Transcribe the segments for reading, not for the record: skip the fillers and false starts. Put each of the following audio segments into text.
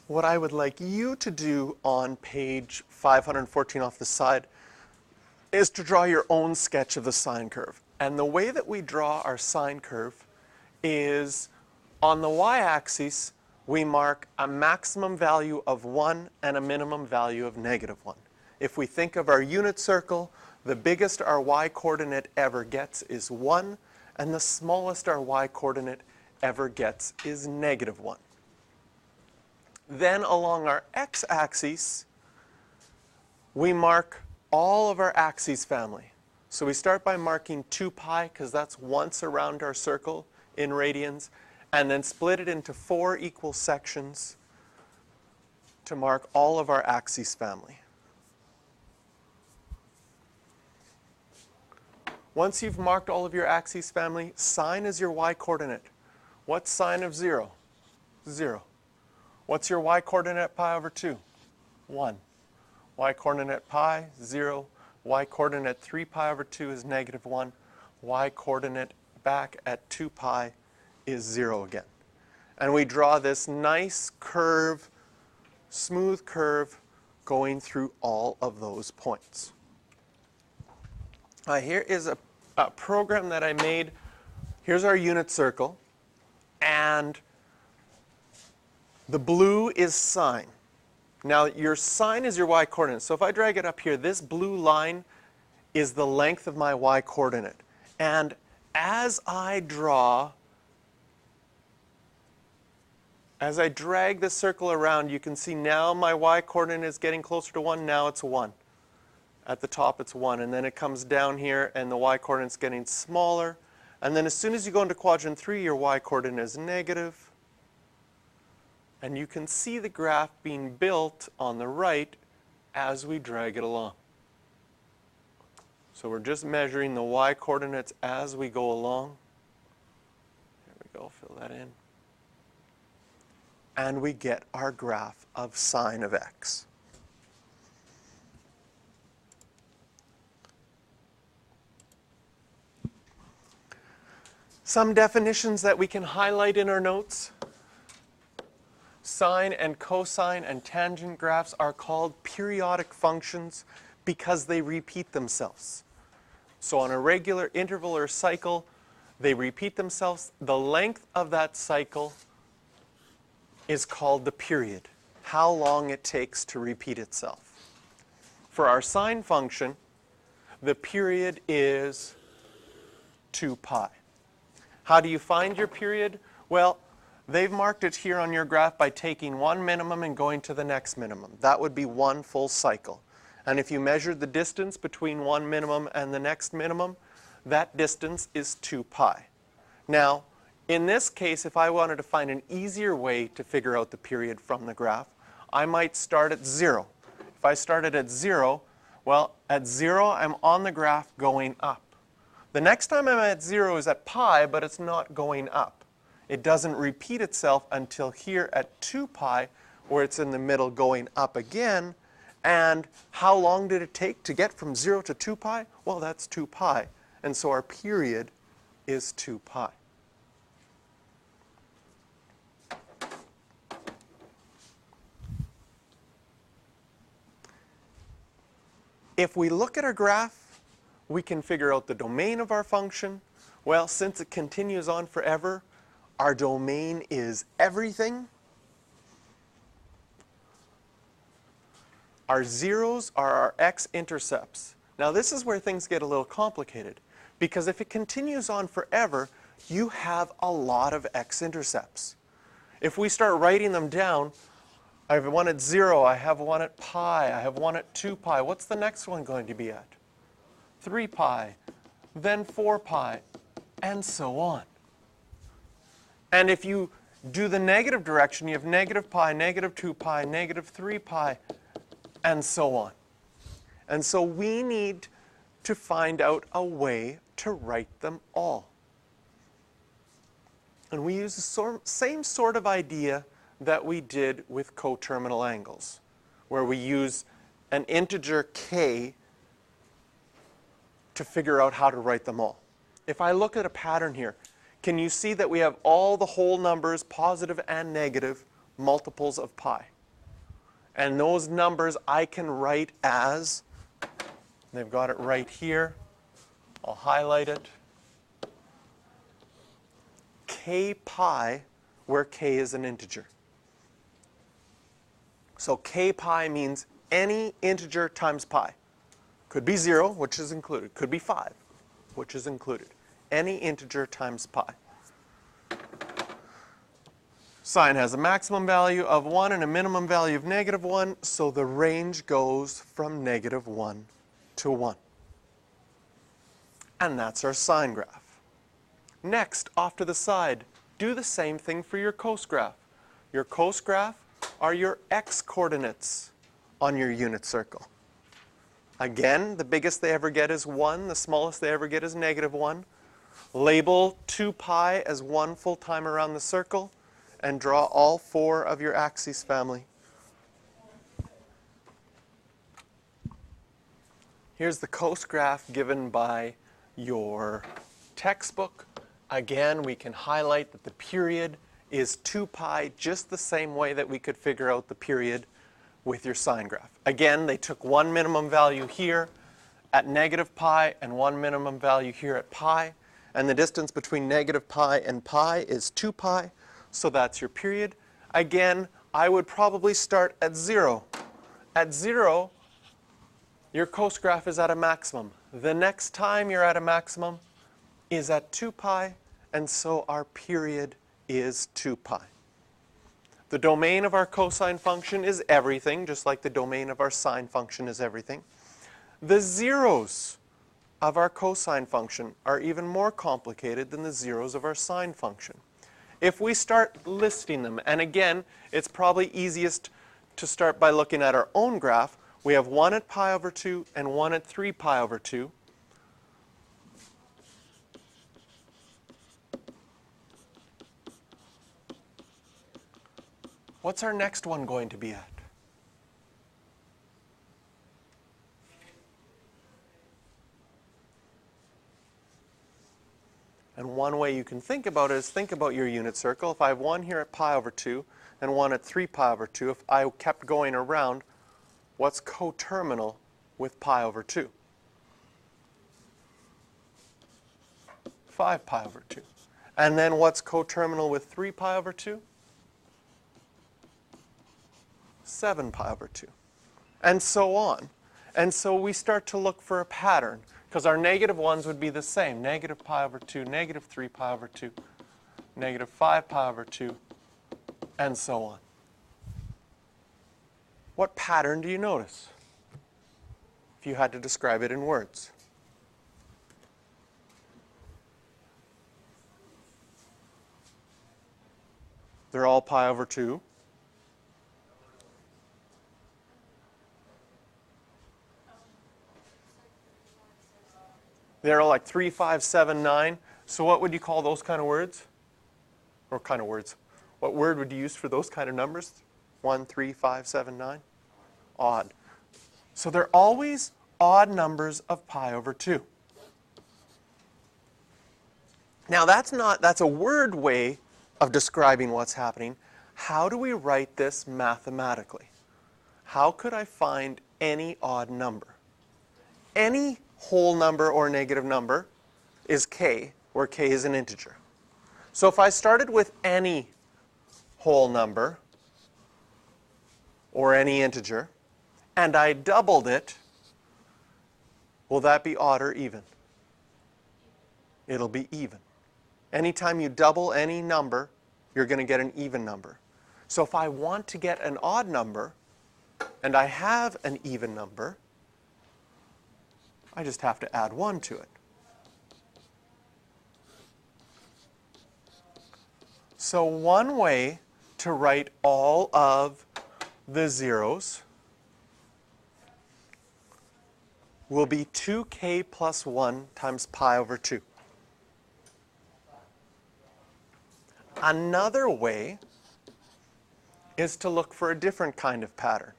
what I would like you to do on page 514 off the side is to draw your own sketch of the sine curve. And the way that we draw our sine curve is on the y-axis, we mark a maximum value of 1 and a minimum value of -1. If we think of our unit circle, the biggest our y-coordinate ever gets is 1, and the smallest our y-coordinate ever gets is -1. Then along our x-axis, we mark all of our axes family. So we start by marking 2 pi, because that's once around our circle in radians, and then split it into 4 equal sections to mark all of our axes family. Once you've marked all of your axes family, sine is your y-coordinate. What's sine of 0? 0. What's your y-coordinate pi over 2? 1. Y-coordinate pi, 0. Y-coordinate 3 pi over 2 is -1. Y-coordinate back at 2 pi is 0 again. And we draw this nice curve, smooth curve, going through all of those points. Here is a program that I made. Here's our unit circle, and the blue is sine. Now, your sine is your y-coordinate. So if I drag it up here, this blue line is the length of my y-coordinate. And as I drag the circle around, you can see now my y-coordinate is getting closer to 1. Now it's 1. At the top it's 1. And then it comes down here, and the y-coordinate is getting smaller. And then as soon as you go into quadrant 3, your y-coordinate is negative. And you can see the graph being built on the right as we drag it along. So we're just measuring the y-coordinates as we go along. There we go, fill that in. And we get our graph of sine of x. Some definitions that we can highlight in our notes. Sine and cosine and tangent graphs are called periodic functions because they repeat themselves. So on a regular interval or cycle, they repeat themselves. The length of that cycle is called the period, how long it takes to repeat itself. For our sine function, the period is 2 pi. How do you find your period? Well, they've marked it here on your graph by taking one minimum and going to the next minimum. That would be one full cycle. And if you measured the distance between one minimum and the next minimum, that distance is 2 pi. Now, in this case, if I wanted to find an easier way to figure out the period from the graph, I might start at 0. If I started at 0, well, at 0, I'm on the graph going up. The next time I'm at 0 is at pi, but it's not going up. It doesn't repeat itself until here at 2 pi, where it's in the middle going up again. And how long did it take to get from 0 to 2 pi? Well, that's 2 pi. And so our period is 2 pi. If we look at our graph, we can figure out the domain of our function. Well, since it continues on forever, our domain is everything. Our zeros are our x-intercepts. Now this is where things get a little complicated, because if it continues on forever, you have a lot of x-intercepts. If we start writing them down, I have one at 0, I have one at pi, I have one at 2 pi. What's the next one going to be at? 3 pi, then 4 pi, and so on. And if you do the negative direction, you have negative pi, negative 2 pi, negative 3 pi, and so on. And so we need to find out a way to write them all. And we use the same sort of idea that we did with coterminal angles, where we use an integer k to figure out how to write them all. If I look at a pattern here, can you see that we have all the whole numbers, positive and negative, multiples of pi? And those numbers I can write as, they've got it right here. I'll highlight it. K pi, where k is an integer. So k pi means any integer times pi. Could be 0, which is included. Could be 5, which is included. Any integer times pi. Sine has a maximum value of 1 and a minimum value of -1, so the range goes from -1 to 1. And that's our sine graph. Next, off to the side, do the same thing for your cos graph. Your cos graph are your x-coordinates on your unit circle. Again, the biggest they ever get is 1. The smallest they ever get is -1. Label 2 pi as 1 full time around the circle, and draw all 4 of your axes family. Here's the cos graph given by your textbook. Again, we can highlight that the period is 2 pi, just the same way that we could figure out the period with your sine graph. Again, they took one minimum value here at -pi and one minimum value here at pi, and the distance between -pi and pi is 2 pi. So that's your period. Again, I would probably start at 0. At 0, your cos graph is at a maximum. The next time you're at a maximum is at 2 pi, and so our period is 2 pi. The domain of our cosine function is everything, just like the domain of our sine function is everything. The zeros of our cosine function are even more complicated than the zeros of our sine function. If we start listing them, and again, it's probably easiest to start by looking at our own graph. We have 1 at pi over 2 and 1 at 3 pi over 2. What's our next one going to be at? And one way you can think about it is think about your unit circle. If I have 1 here at pi over 2 and 1 at 3 pi over 2, if I kept going around, what's coterminal with pi over 2? 5 pi over 2. And then what's coterminal with 3 pi over 2? 7 pi over 2. And so on. And so we start to look for a pattern, because our negative ones would be the same. Negative pi over 2, negative 3 pi over 2, negative 5 pi over 2, and so on. What pattern do you notice if you had to describe it in words? They're all pi over 2. They're all like 3, 5, 7, 9. So what would you call those kind of words? Or kind of words? What word would you use for those kind of numbers? 1, 3, 5, 7, 9? Odd. So they're always odd numbers of pi over 2. Now that's a word way of describing what's happening. How do we write this mathematically? How could I find any odd number? Any whole number or negative number is k, where k is an integer. So if I started with any whole number or any integer and I doubled it, will that be odd or even? It'll be even. Anytime you double any number, you're going to get an even number. So if I want to get an odd number and I have an even number, I just have to add 1 to it. So one way to write all of the zeros will be 2k plus 1 times pi over 2. Another way is to look for a different kind of pattern.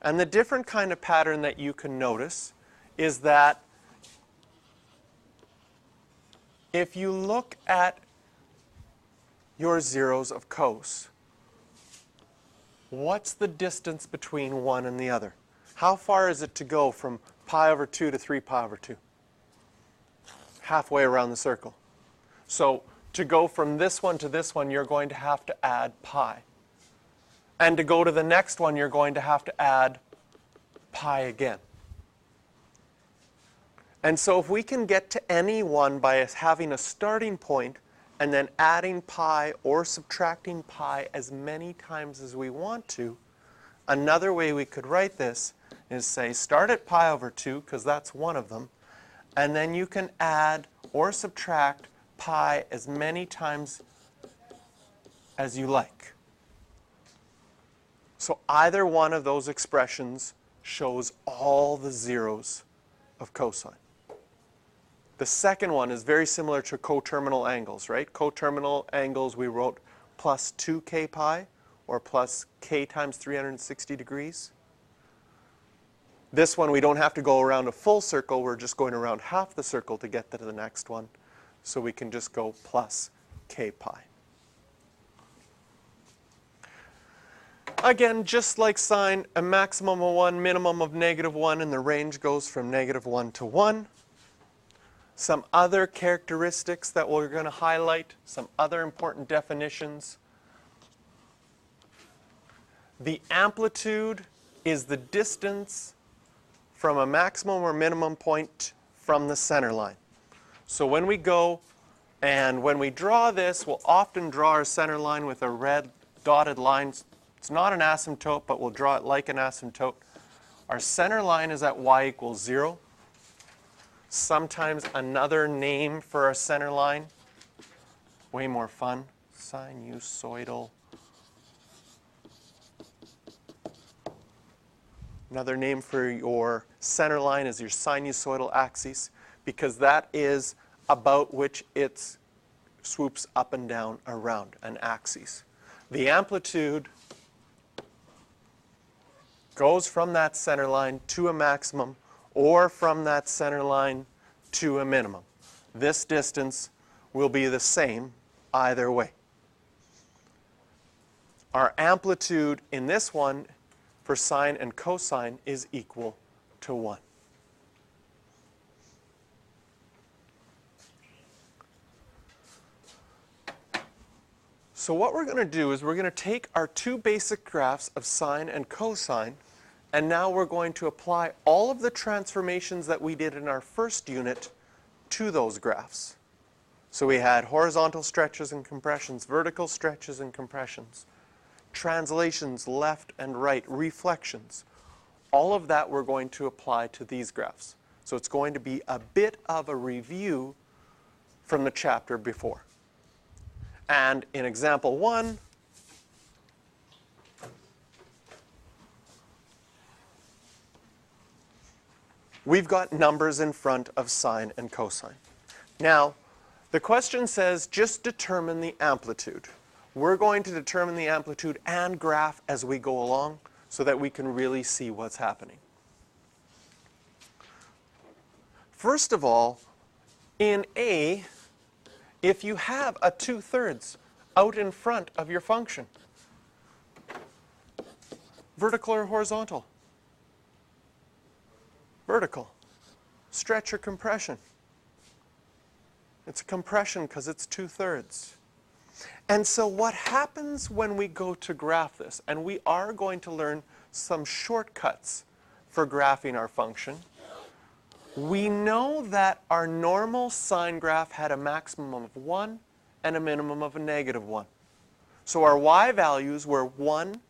And the different kind of pattern that you can notice is that if you look at your zeros of cos, what's the distance between one and the other? How far is it to go from pi over 2 to 3 pi over 2? Halfway around the circle. So to go from this one to this one, you're going to have to add pi. And to go to the next one, you're going to have to add pi again. And so if we can get to any one by having a starting point and then adding pi or subtracting pi as many times as we want to, another way we could write this is say start at pi over 2, because that's one of them, and then you can add or subtract pi as many times as you like. So either one of those expressions shows all the zeros of cosine. The second one is very similar to coterminal angles, right? Coterminal angles we wrote plus 2k pi, or plus k times 360 degrees. This one we don't have to go around a full circle, we're just going around half the circle to get to the next one. So we can just go plus k pi. Again, just like sine, a maximum of 1, minimum of -1, and the range goes from -1 to 1. Some other characteristics that we're going to highlight, some other important definitions. The amplitude is the distance from a maximum or minimum point from the center line. So when we go and when we draw this, we'll often draw our center line with a red dotted line. It's not an asymptote, but we'll draw it like an asymptote. Our center line is at y equals 0. Sometimes another name for our center line, way more fun, sinusoidal. Another name for your center line is your sinusoidal axis, because that is about which it swoops up and down around an axis. The amplitude goes from that center line to a maximum, or from that center line to a minimum. This distance will be the same either way. Our amplitude in this one for sine and cosine is equal to 1. So what we're going to do is we're going to take our two basic graphs of sine and cosine, and now we're going to apply all of the transformations that we did in our first unit to those graphs. So we had horizontal stretches and compressions, vertical stretches and compressions, translations left and right, reflections. All of that we're going to apply to these graphs. So it's going to be a bit of a review from the chapter before. And in example 1, we've got numbers in front of sine and cosine. Now, the question says just determine the amplitude. We're going to determine the amplitude and graph as we go along so that we can really see what's happening. First of all, in A, if you have a 2/3 out in front of your function, vertical or horizontal? Vertical. Stretch or compression? It's a compression because it's 2/3. And so what happens when we go to graph this, and we are going to learn some shortcuts for graphing our function. We know that our normal sine graph had a maximum of 1 and a minimum of a -1. So our y values were 1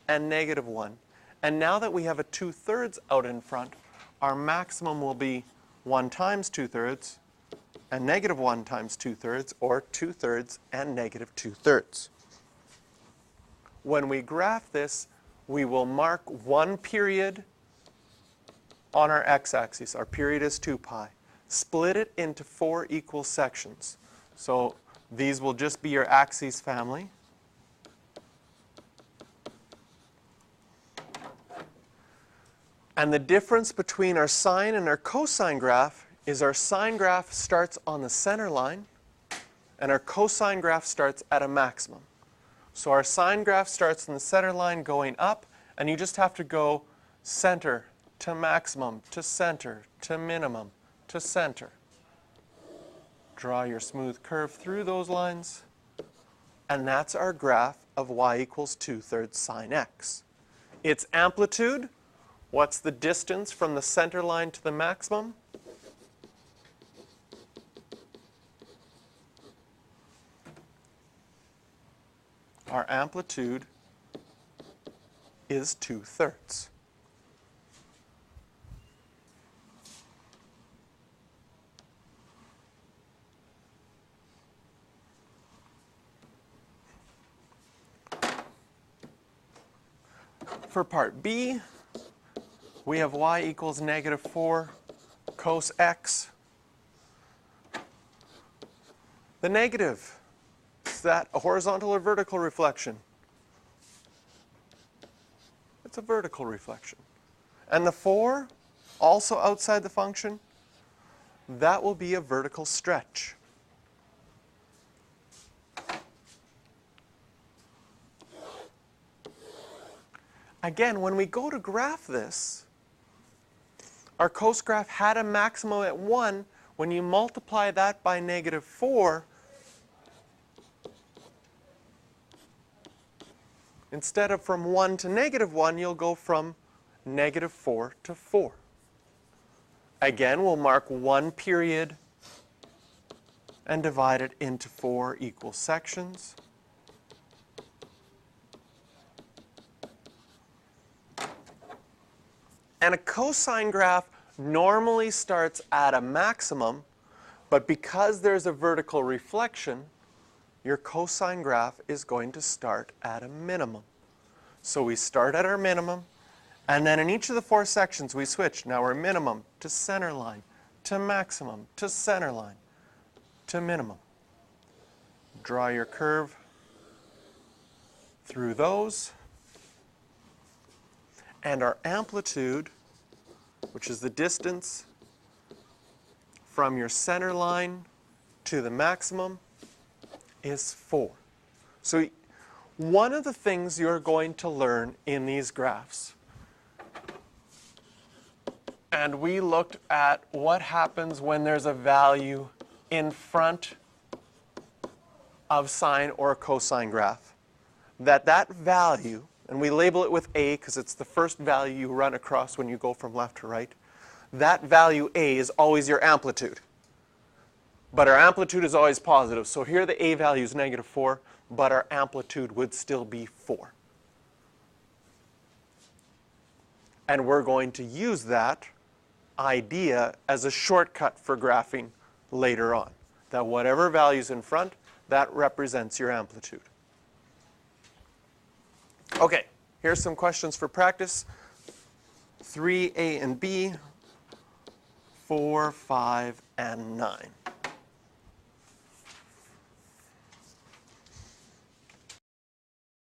and -1. And now that we have a 2/3 out in front, our maximum will be 1 times 2/3 and -1 times 2/3, or 2/3 and -2/3. When we graph this, we will mark one period on our x-axis. Our period is 2 pi. Split it into 4 equal sections. So these will just be your axes family. And the difference between our sine and our cosine graph is our sine graph starts on the center line, and our cosine graph starts at a maximum. So our sine graph starts in the center line going up, and you just have to go center to maximum, to center, to minimum, to center. Draw your smooth curve through those lines, and that's our graph of y equals 2/3 sine x. Its amplitude, what's the distance from the center line to the maximum? Our amplitude is 2/3. For part B, we have y equals -4 cos x. The negative, is that a horizontal or vertical reflection? It's a vertical reflection. And the 4, also outside the function, that will be a vertical stretch. Again, when we go to graph this, our cos graph had a maximum at 1. When you multiply that by -4, instead of from 1 to -1, you'll go from -4 to 4. Again, we'll mark one period and divide it into 4 equal sections. And a cosine graph normally starts at a maximum, but because there's a vertical reflection, your cosine graph is going to start at a minimum. So we start at our minimum, and then in each of the 4 sections we switch. Now we're minimum to center line, to maximum, to center line, to minimum. Draw your curve through those. And our amplitude, which is the distance from your center line to the maximum, is 4. So one of the things you're going to learn in these graphs, and we looked at what happens when there's a value in front of sine or a cosine graph, that value, and we label it with A because it's the first value you run across when you go from left to right. That value A is always your amplitude. But our amplitude is always positive. So here the A value is -4, but our amplitude would still be 4. And we're going to use that idea as a shortcut for graphing later on. That whatever value's in front, that represents your amplitude. Okay, here's some questions for practice. 3A and B, 4, 5, and 9.